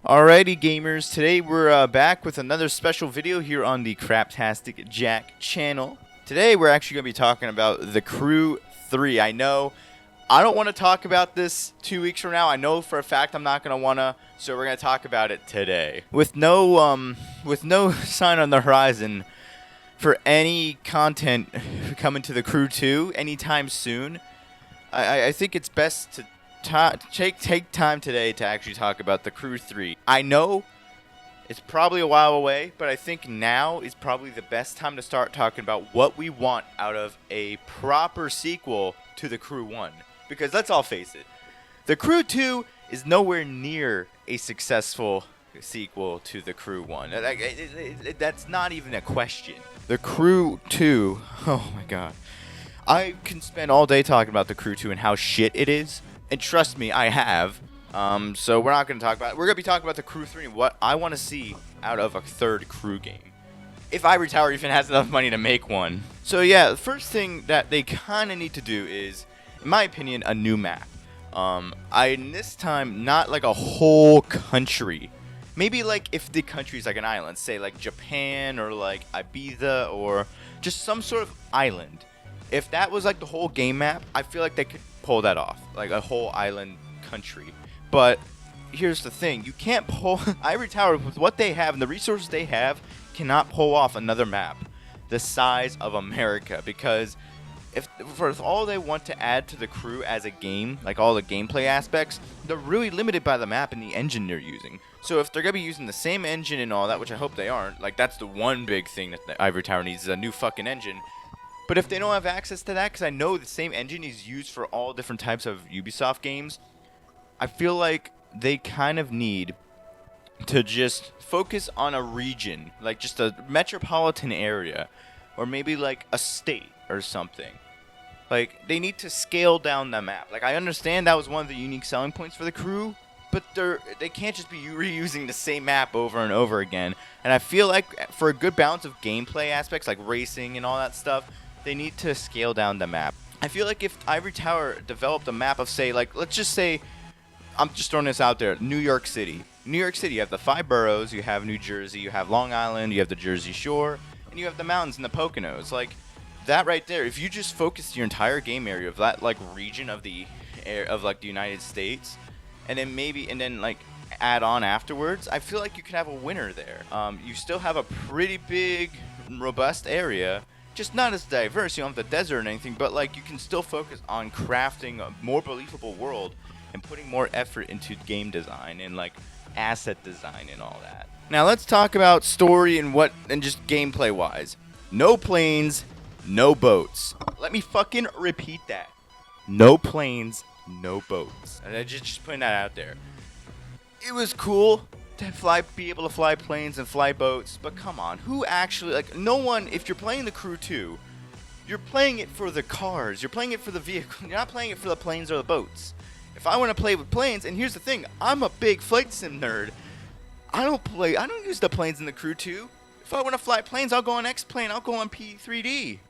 Alrighty gamers, today we're back with another special video here on the CraptasticJack channel. Today we're actually going to be talking about The Crew 3. I know I don't want to talk about this 2 weeks from now. I know for a fact I'm not going to want to, so we're going to talk about it today. With no sign on the horizon for any content coming to The Crew 2 anytime soon, I think it's best to take time today to actually talk about The Crew 3. I know it's probably a while away, but I think now is probably the best time to start talking about what we want out of a proper sequel to The Crew 1. Because let's all face it, The Crew 2 is nowhere near a successful sequel to The Crew 1. That's not even a question. The Crew 2, oh my god. I can spend all day talking about The Crew 2 and how shit it is. And trust me, I have. So we're not going to talk about it. We're going to be talking about The Crew 3 and what I want to see out of a third Crew game. If Ivory Tower even has enough money to make one. So yeah, the first thing that they kind of need to do is, in my opinion, a new map. This time, not like a whole country. Maybe like if the country is like an island, say like Japan or like Ibiza or just some sort of island. If that was like the whole game map, I feel like they could pull that off, like a whole island country. But here's the thing, you can't pull Ivory Tower with what they have and the resources they have cannot pull off another map the size of America, because if for all they want to add to The Crew as a game, like all the gameplay aspects, they're really limited by the map and the engine they're using. So if they're gonna be using the same engine and all that, which I hope they aren't, like that's the one big thing that the Ivory Tower needs, is a new fucking engine. But if they don't have access to that, because I know the same engine is used for all different types of Ubisoft games, I feel like they kind of need to just focus on a region, like just a metropolitan area, or maybe like a state or something. Like, they need to scale down the map. Like, I understand that was one of the unique selling points for The Crew, but they can't just be reusing the same map over and over again. And I feel like for a good balance of gameplay aspects, like racing and all that stuff, they need to scale down the map. I feel like if Ivory Tower developed a map of, say, like, let's just say, I'm just throwing this out there, New York City. New York City, you have the 5 boroughs, you have New Jersey, you have Long Island, you have the Jersey Shore, and you have the mountains and the Poconos. Like, that right there, if you just focus your entire game area of that, like, region of the United States, and then like add on afterwards, I feel like you can have a winner there. You still have a pretty big, robust area, just not as diverse. You don't have the desert or anything, but like you can still focus on crafting a more believable world and putting more effort into game design and like asset design and all that. Now let's talk about story and just gameplay wise. No planes, no boats. Let me fucking repeat that. No planes, no boats. And I just putting that out there. It was cool to be able to fly planes and fly boats, but come on, who actually, like, no one, if you're playing The Crew 2, you're playing it for the cars, you're playing it for the vehicle, you're not playing it for the planes or the boats. If I want to play with planes, and here's the thing, I'm a big flight sim nerd, I don't use the planes in The Crew 2. If I want to fly planes, I'll go on X-Plane, I'll go on P3D.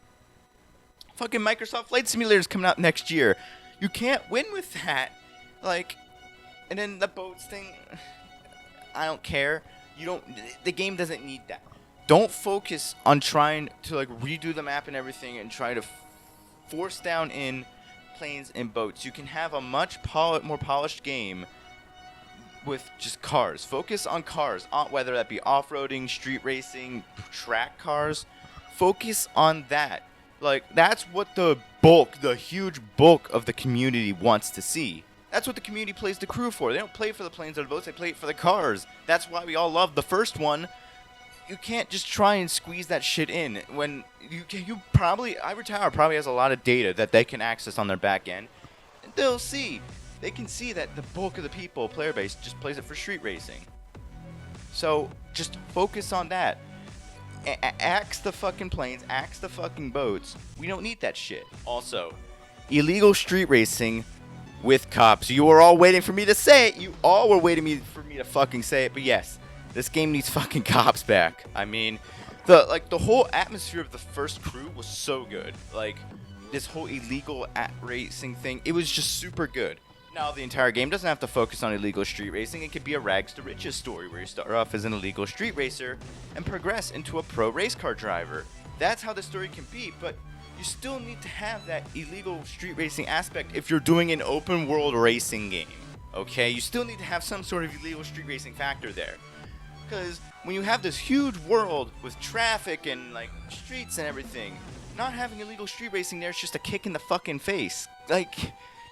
Fucking Microsoft Flight Simulator is coming out next year. You can't win with that. Like, and then the boats thing, I don't care. The game doesn't need that. Don't focus on trying to like redo the map and everything and try to force down in planes and boats. You can have a much more polished game with just cars. Focus on cars, whether that be off-roading, street racing, track cars. Focus on that. Like, that's what the huge bulk of the community wants to see. That's what the community plays The Crew for. They don't play for the planes or the boats, they play for the cars. That's why we all love the first one. You can't just try and squeeze that shit in when Ivory Tower probably has a lot of data that they can access on their back end. And they can see that the bulk of the player base just plays it for street racing. So just focus on that. Axe the fucking planes, axe the fucking boats. We don't need that shit. Also, illegal street racing with cops. You were all waiting for me to say it. You all were waiting for me to fucking say it. But yes, this game needs fucking cops back. I mean, the whole atmosphere of the first Crew was so good. Like, this whole illegal racing thing, it was just super good. Now, the entire game doesn't have to focus on illegal street racing. It could be a rags to riches story where you start off as an illegal street racer and progress into a pro race car driver. That's how the story can be, but you still need to have that illegal street racing aspect if you're doing an open world racing game. Okay, you still need to have some sort of illegal street racing factor there. Because when you have this huge world with traffic and like streets and everything, not having illegal street racing there is just a kick in the fucking face. Like,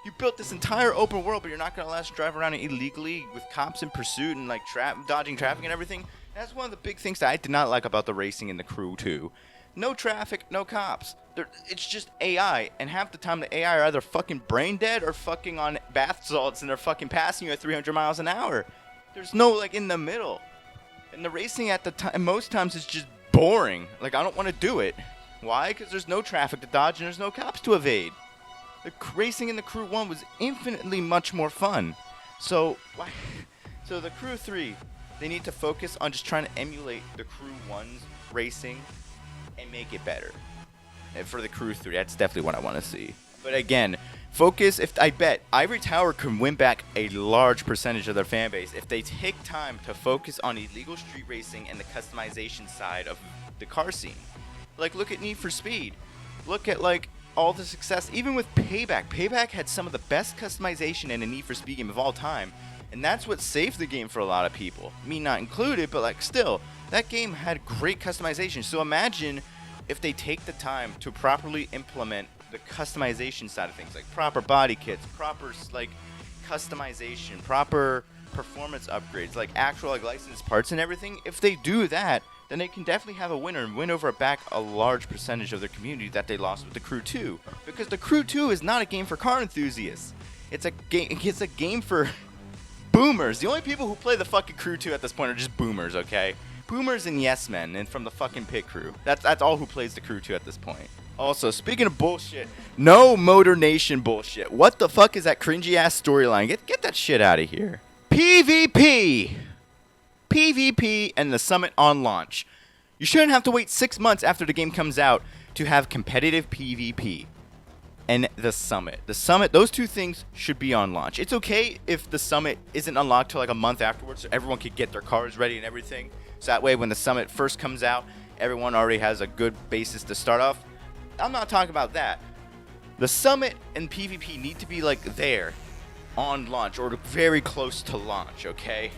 you built this entire open world, but you're not going to let us drive around illegally with cops in pursuit and like dodging traffic and everything. That's one of the big things that I did not like about the racing in the Crew 2. No traffic, no cops. It's just AI, and half the time the AI are either fucking brain dead or fucking on bath salts, and they're fucking passing you at 300 miles an hour. There's no like in the middle. And the racing at the time, most times, is just boring. Like, I don't want to do it. Why? Because there's no traffic to dodge and there's no cops to evade. The racing in the Crew 1 was infinitely much more fun. So the Crew 3, they need to focus on just trying to emulate the Crew 1's racing and make it better. And for the Crew 3, that's definitely what I want to see. But again, focus. I bet Ivory Tower can win back a large percentage of their fan base if they take time to focus on illegal street racing and the customization side of the car scene. Like, look at Need for Speed. Look at like all the success, even with Payback. Payback had some of the best customization in a Need for Speed game of all time, and that's what saved the game for a lot of people. Me not included, but like still, that game had great customization. So imagine if they take the time to properly implement the customization side of things, like proper body kits, proper like customization, proper performance upgrades, like actual like licensed parts and everything. If they do that, then they can definitely have a winner and win over back a large percentage of their community that they lost with the Crew 2. Because the Crew 2 is not a game for car enthusiasts. It's a game for boomers. The only people who play the fucking Crew 2 at this point are just boomers, okay? Boomers and yes men, and from the fucking pit crew. That's all who plays the Crew 2 at this point. Also, speaking of bullshit, no Motor Nation bullshit. What the fuck is that cringy ass storyline? Get that shit out of here. PvP and the Summit on launch. You shouldn't have to wait 6 months after the game comes out to have competitive PvP. And the Summit. Those two things should be on launch. It's okay if the Summit isn't unlocked till like a month afterwards so everyone could get their cars ready and everything. So that way when the Summit first comes out, everyone already has a good basis to start off. I'm not talking about that. The Summit and PvP need to be like there on launch or very close to launch, okay?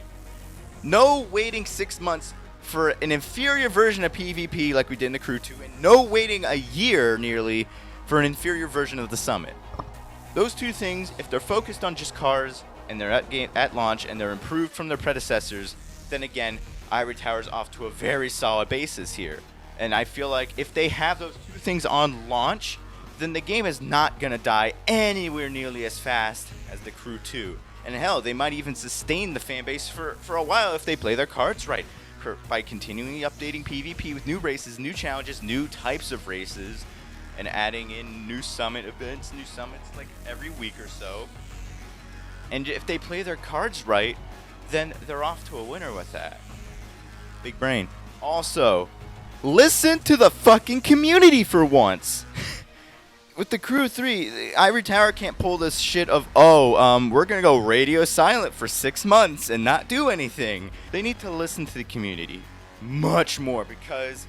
No waiting 6 months for an inferior version of PvP like we did in the Crew 2, and no waiting a year nearly for an inferior version of the Summit. Those two things, if they're focused on just cars and they're at launch and they're improved from their predecessors, then again, Ivory Tower's off to a very solid basis here. And I feel like if they have those two things on launch, then the game is not going to die anywhere nearly as fast as the Crew 2. And hell, they might even sustain the fan base for a while if they play their cards right. By continually updating PvP with new races, new challenges, new types of races, and adding in new summit events, new summits like every week or so. And if they play their cards right, then they're off to a winner with that. Big brain. Also, listen to the fucking community for once. With the Crew 3, Ivory Tower can't pull this shit of, we're going to go radio silent for 6 months and not do anything. They need to listen to the community much more, because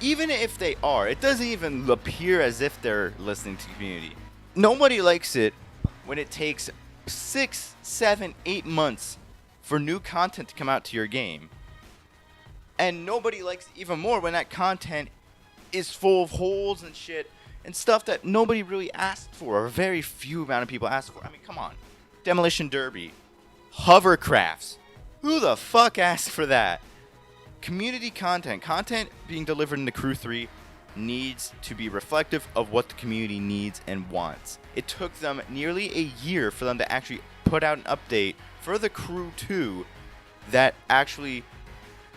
even if they are, it doesn't even appear as if they're listening to the community. Nobody likes it when it takes 6, 7, 8 months for new content to come out to your game. And nobody likes it even more when that content is full of holes and shit and stuff that nobody really asked for, or very few amount of people asked for. I mean, come on. Demolition Derby. Hovercrafts. Who the fuck asked for that? Community content being delivered in the Crew 3 needs to be reflective of what the community needs and wants. It took them nearly a year for them to actually put out an update for the Crew 2 that actually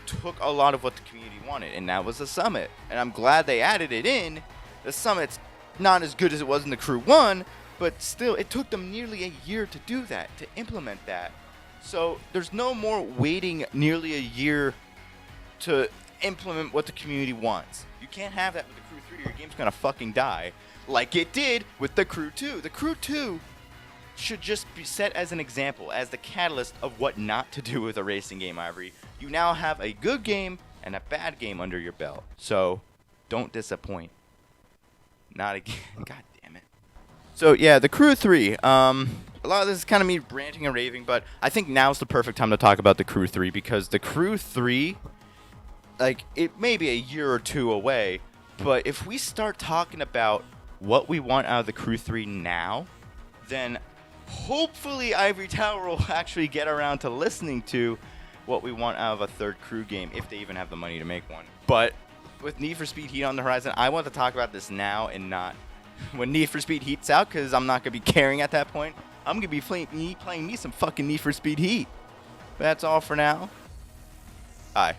took a lot of what the community wanted, and that was the Summit. And I'm glad they added it in. The Summit's not as good as it was in the Crew 1, but still, it took them nearly a year to do that, to implement that. So there's no more waiting nearly a year to implement what the community wants. You can't have that with the Crew 3, or your game's gonna fucking die, like it did with the Crew 2. The Crew 2 should just be set as an example, as the catalyst of what not to do with a racing game, Ivory. You now have a good game and a bad game under your belt. So, don't disappoint. Not again. God damn it. So, yeah, the Crew 3. A lot of this is kind of me ranting and raving, but I think now's the perfect time to talk about the Crew 3, because the Crew 3, like, it may be a year or two away, but if we start talking about what we want out of the Crew 3 now, then hopefully Ivory Tower will actually get around to listening to what we want out of a third Crew game, if they even have the money to make one. But with Need for Speed Heat on the horizon, I want to talk about this now and not when Need for Speed Heat's out, because I'm not going to be caring at that point. I'm going to be playing me some fucking Need for Speed Heat. But that's all for now. Bye.